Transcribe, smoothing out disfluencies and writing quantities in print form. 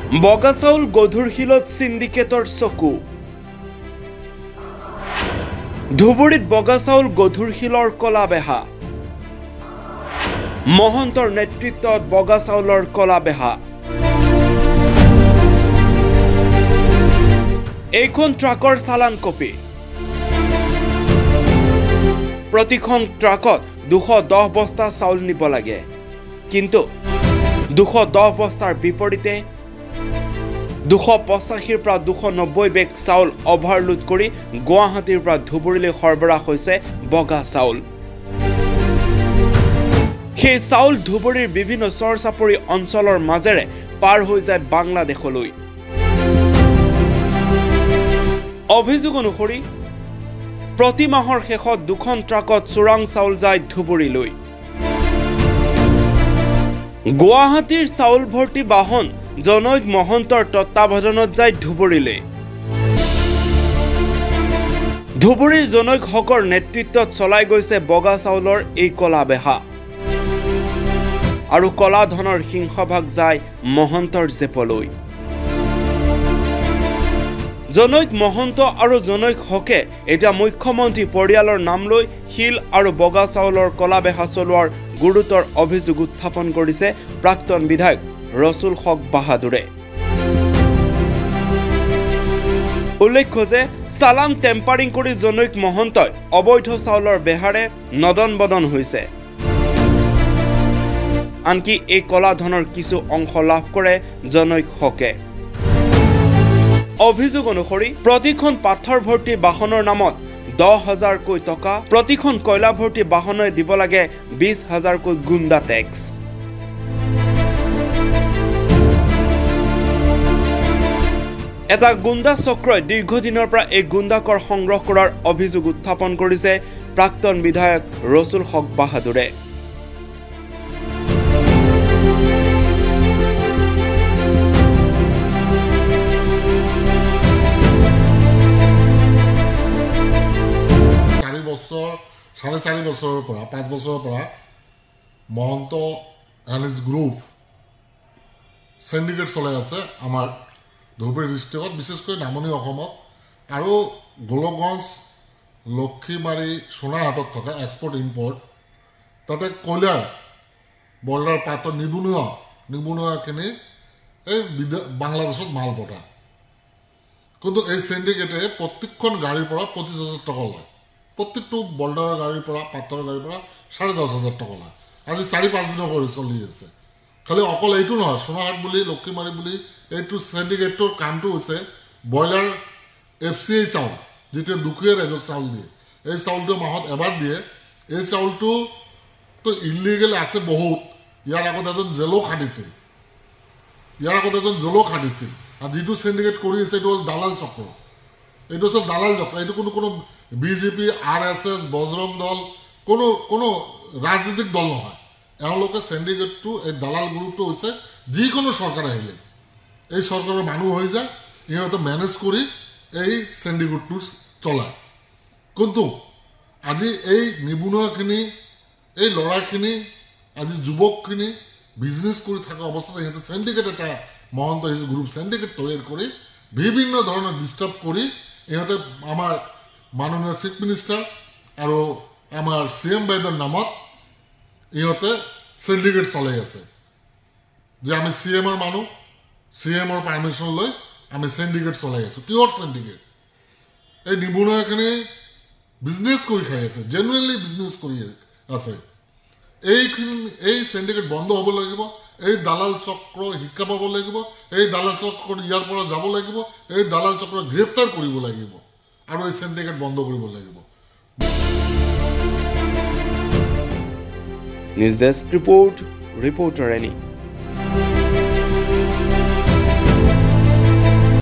বগা চাউল গধুৰশিলত সিন্ডিকেটৰ চকু ধুবুৰীত বগা চাউল গধুৰশিলৰ কলা বেহা মহন্তৰ নেতৃত্বত বগা চাউলৰ কলা বেহা এইখন ট্ৰাকৰ চালান কপি প্ৰতিখন ট্ৰাকত 210 বস্তা চাউল নিব লাগে কিন্তু 210 বস্তাৰ বিপৰীতে 285 পৰা 290 বেগ চাউল ওভাৰলোড কৰি গুৱাহাটীৰ পৰা ধুবুৰীলৈ সৰবৰাহ হৈছে বগা চাউল সেই চাউল ধুবুৰীৰ বিভিন্ন চৰচাপৰি অঞ্চলৰ মাজেৰে পাৰ হৈ যায় বাংলাদেশলৈ অভিযোগ অনুসৰি প্ৰতি মাহৰ শেষত দুখন ট্ৰাকত চোৰাং চাউল যায় ধুবুৰীলৈ গুৱাহাটীৰ চাউল ভৰ্তি বাহন জনৈক মহন্তৰ তত্ত্বাৱধানত যায় ধুবুৰীলৈ ধুবুৰীৰ জনৈক হকৰ নেতৃত্বত চলাই গৈছে বগা চাউলৰ এই কলা বেহা আৰু কলা ধনৰ সিংহভাগ যায় মহন্তৰ জেপলৈ জনৈক মহন্ত আৰু জনৈক হকে এটা মুখ্যমন্ত্ৰী পৰিয়ালৰ নাম লৈ শিল আৰু বগা চাউলৰ কলা বেহা চলোৱাৰ গুৰুতৰ অভিযোগ উত্থাপন কৰিছে প্ৰাক্তন বিধায়ক ৰসুল হক বাহাদুৰে উল্লেখ্য যে চালান টেম্পাৰিং কৰি জনৈক মহন্তই অবৈধ চাউলৰ বেহাৰে নদন বদন হৈছে আনকি এই কলা ধনৰ কিছু অংশ লাভ কৰে জনৈক হকে অভিযোগ অনুসৰি প্ৰতিখন পাথৰ ভৰ্তি বাহনৰ নামত 10,000 কৈ টকা প্ৰতিখন কয়লা ভৰ্তি বাহনে দিব লাগে 20,000 কৈ গুণ্ডা টেক্স এটা গুণ্ডা চক্ৰই দীৰ্ঘদিনৰ পৰা এই গুণ্ডা কৰ সংগ্ৰহ কৰাৰ অভিযোগ উত্থাপন কৰিছে প্ৰাক্তন বিধায়ক ৰসুল হক বাহাদুৰে সাড়ে 4 বছৰৰ পৰা 5 বছৰৰ পৰা Mahanta and his group syndicate চলাই আছে আমাৰ ধুবুৰী ডিষ্ট্ৰিক্টত বিশেষকৈ নামনি অসমত আৰু গোলকগঞ্জ লক্ষীবাৰী সোণাহাটত থকা এক্সপৰ্ট ইম্পৰ্ট তাতে কয়লাৰ বৰ্ডাৰ পাতৰ নিবনুৱাখিনি এই বাংলাদেশত মাল পঠায় কিন্তু এই সিন্ডিকেটে প্ৰত্যেকখন গাড়ীৰ পৰা 25,000 টকা লয় প্ৰত্যেকটো বৰ্ডাৰৰ গাড়ীৰ পৰা পাতৰ গাড়ীৰ পৰা 10,500 টকা লয় আজি 4-5 দিনৰ পৰা চলি আছে খালি অকল এইটো নহয় সোণাহাট বুলি লক্ষীমাৰী বুলি এইটো সিন্ডিকেটৰ কামটো হৈছে বইলাৰ FCI চাউল যেটা দুখীয়া ৰাইজক চাউল দিয়ে এই চাউলটো মাহত এবাৰ দিয়ে এই চাউলটো তো ইলিগেল আছে বহুত ইয়াৰ আগত এজন জেলো খাটিছিল আৰু যিটো সিন্ডিকেট কৰি আছে এইটো হ'ল দালাল চক্ৰ এইটো হচ্ছে দালাল চক্ৰ এইটো কোনো বিজেপি RSS বজৰং দল কোনো ৰাজনৈতিক দল নহয় এওঁলোকে সিন্ডিকেটটো এই দালাল গ্ৰুপটো হৈছে যিকোনো চৰকাৰ আহিলে এই চৰকাৰৰ মানুহ হৈ যায় ইহঁতে মেনেজ কৰি এই সিন্ডিকেটটো চলায় কিন্তু আজি এই নিবনুৱাখিনি এই ল'ৰাখিনি আজি যুৱকখিনি বিজনেছ কৰি থকা অৱস্থাত ইহঁতে সিন্ডিকেট এটা মহন্ত হিজ গ্ৰুপ সিন্ডিকেট তৈয়াৰ কৰি বিভিন্ন ধৰণৰ ডিষ্টাৰ্ব কৰি ইহঁতে আমাৰ মাননীয় চিফ মিনিষ্টাৰ আৰু আমাৰ CM বাইদেউৰ নামত ইহঁতে সিন্ডিকেট চলাই আছে যে আমি CMৰ মানুহ CMৰ পাৰমিশ্যন লৈ আমি সিন্ডিকেট চলাই আছো কিহৰ সিন্ডিকেট এই নিবনুৱাখিনি বিজনেছ কৰি খাই আছে জেনুইনলি বিজনেছ কৰি আছে এই সিন্ডিকেট বন্ধ হ'ব লাগিব এই দালাল চক্ৰ শিক্ষা পাব লাগিব এই দালাল চক্ৰ ইয়াৰ পৰা যাব লাগিব এই দালাল চক্ৰ গ্ৰেপ্তাৰ কৰিব লাগিব আৰু এই সিন্ডিকেট বন্ধ কৰিব লাগিব news desk report reporter any